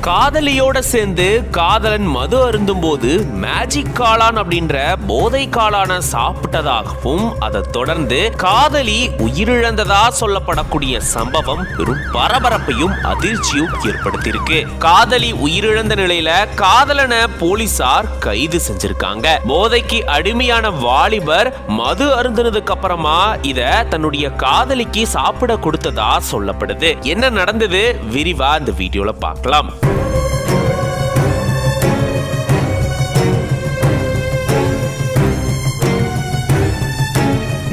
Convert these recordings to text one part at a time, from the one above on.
காதலியோட சேர்ந்து காதலன் மது அருந்தும் போது மேஜிக் காளான் அப்படின்ற போதை காளான சாப்பிட்டதாகவும் அதை தொடர்ந்து காதலி உயிரிழந்ததா சொல்லப்படக்கூடிய சம்பவம் பெரும் பரபரப்பையும் அதிர்ச்சியும் ஏற்படுத்தியிருக்கு. காதலி உயிரிழந்த நிலையில காதலனை போலீசார் கைது செஞ்சிருக்காங்க. போதைக்கு அடிமையான வாலிபர் மது அருந்தினதுக்கு அப்புறமா இத தன்னுடைய காதலிக்கு சாப்பிட கொடுத்ததா சொல்லப்படுது. என்ன நடந்தது விரிவா இந்த வீடியோல பார்க்கலாம்.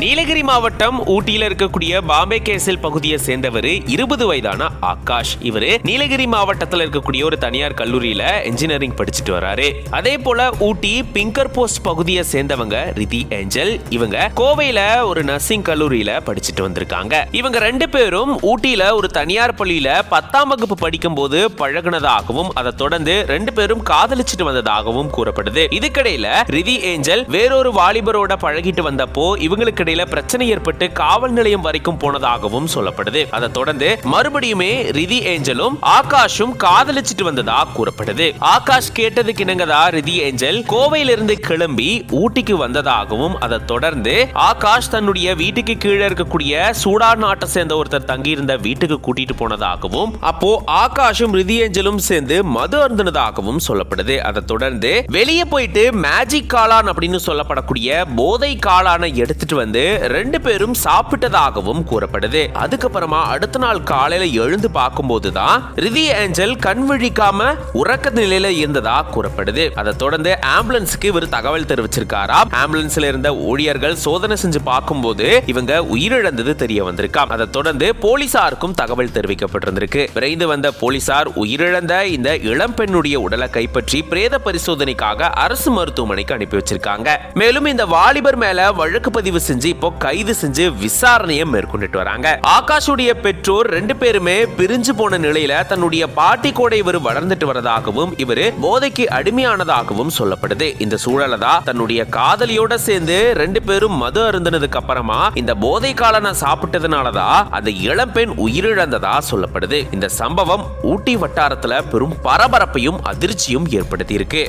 நீலகிரி மாவட்டம் ஊட்டியில இருக்கக்கூடிய பாம்பே கேசல் பகுதியை சேர்ந்தவர் 20 வயதான ஆகாஷ். இவரு நீலகிரி மாவட்டத்தில் இருக்கக்கூடிய ஒரு தனியார் கல்லூரியில இன்ஜினியரிங் படிச்சுட்டு வராரு. அதே போல ஊட்டி பிங்கர் போஸ்ட் பகுதியை சேர்ந்தவங்க ரிதி ஏஞ்சல். இவங்க கோவையில ஒரு நர்சிங் கல்லூரியில படிச்சுட்டு வந்திருக்காங்க. இவங்க ரெண்டு பேரும் ஊட்டியில ஒரு தனியார் பள்ளியில 10ஆம் வகுப்பு படிக்கும் போது பழகுனதாகவும் அதை தொடர்ந்து ரெண்டு பேரும் காதலிச்சுட்டு வந்ததாகவும் கூறப்படுது. இதுக்கிடையில ரிதி ஏஞ்சல் வேறொரு வாலிபரோட பழகிட்டு வந்தப்போ இவங்களுக்கு பிரச்சனை ஏற்பட்டு காவல் நிலையம் வரைக்கும் போனதாகவும் சொல்லப்படுது. அதை தொடர்ந்து மறுபடியுமே ரிதி ஏஞ்சலும் ஆகாஷும் காதலிச்சிட்டு வந்ததா கூறப்படுது. ஆகாஷ் கேட்டதுக்கு இணங்கதா ரிதி ஏஞ்சல் கோவையிலிருந்து கிளம்பி ஊட்டிக்கு வந்ததாகவும் அதை தொடர்ந்து ஆகாஷ் தன்னுடைய வீட்டுக்கு கீழே இருக்கக்கூடிய சூடான் நாட்டை சேர்ந்த ஒருத்தர் தங்கியிருந்த வீட்டுக்கு கூட்டிட்டு போனதாகவும் அப்போ ஆகாஷும் ரிதி ஏஞ்சலும் சேர்ந்து மது அருந்தினதாகவும் சொல்லப்படுது. அதை தொடர்ந்து வெளியே போயிட்டு மேஜிக் காளான் அப்படின்னு சொல்லப்படக்கூடிய போதை காளானை எடுத்துட்டு வந்து ரெண்டு பேரும் சாப்பிட்டதாகவும் கூறப்படுது. அதுக்கப்புறமா அடுத்த நாள் காலையில எழுந்து பார்க்கும்போதுதான் ரிதி ஏஞ்சல் கண் விழிக்காம உறக்க நிலையில இருந்ததா கூறப்படுது. அதை தொடர்ந்து ஆம்புலன்ஸுக்கு இவர் தகவல் தெரிவிச்சிருக்காராம். ஆம்புலன்ஸ்ல இருந்த ஊழியர்கள் சோதனை செஞ்சு பார்க்கும்போது இவங்க உயிரிழந்தது தெரிய வந்திருக்காம். அதை தொடர்ந்து போலீசாருக்கும் தகவல் தெரிவிக்கப்பட்டிருந்திருக்கு. விரைந்து வந்த போலீசார் உயிரிழந்த இந்த இளம் பெண்ணுடைய உடலை கைப்பற்றி பிரேத பரிசோதனைக்காக அரசு மருத்துவமனைக்கு அனுப்பி வச்சிருக்காங்க. மேலும் இந்த வாலிபர் மேல வழக்கு பதிவு செஞ்சு இப்போ கைது செஞ்சு விசாரணையை மேற்கொண்டுட்டு வராங்க. ஆகாஷுடைய பெற்றோர் ரெண்டு பேருமே பிரிஞ்சு போன நிலையில தன்னுடைய பாட்டி கூட இவர் வளர்ந்துட்டு வரதாகவும் இவர் போதைக்கு அடிமையானதாகவும் சொல்லப்படுது. இந்த சூழல தான் தன்னுடைய காதலியோட சேர்ந்து ரெண்டு பேரும் மது அருந்தினதுக்கு அப்புறமா இந்த போதை காளான சாப்பிட்டதுனாலதான் அந்த இளம்பெண் உயிரிழந்ததா சொல்லப்படுது. இந்த சம்பவம் ஊட்டி வட்டாரத்துல பெரும் பரபரப்பையும் அதிர்ச்சியும் ஏற்படுத்தி இருக்கு.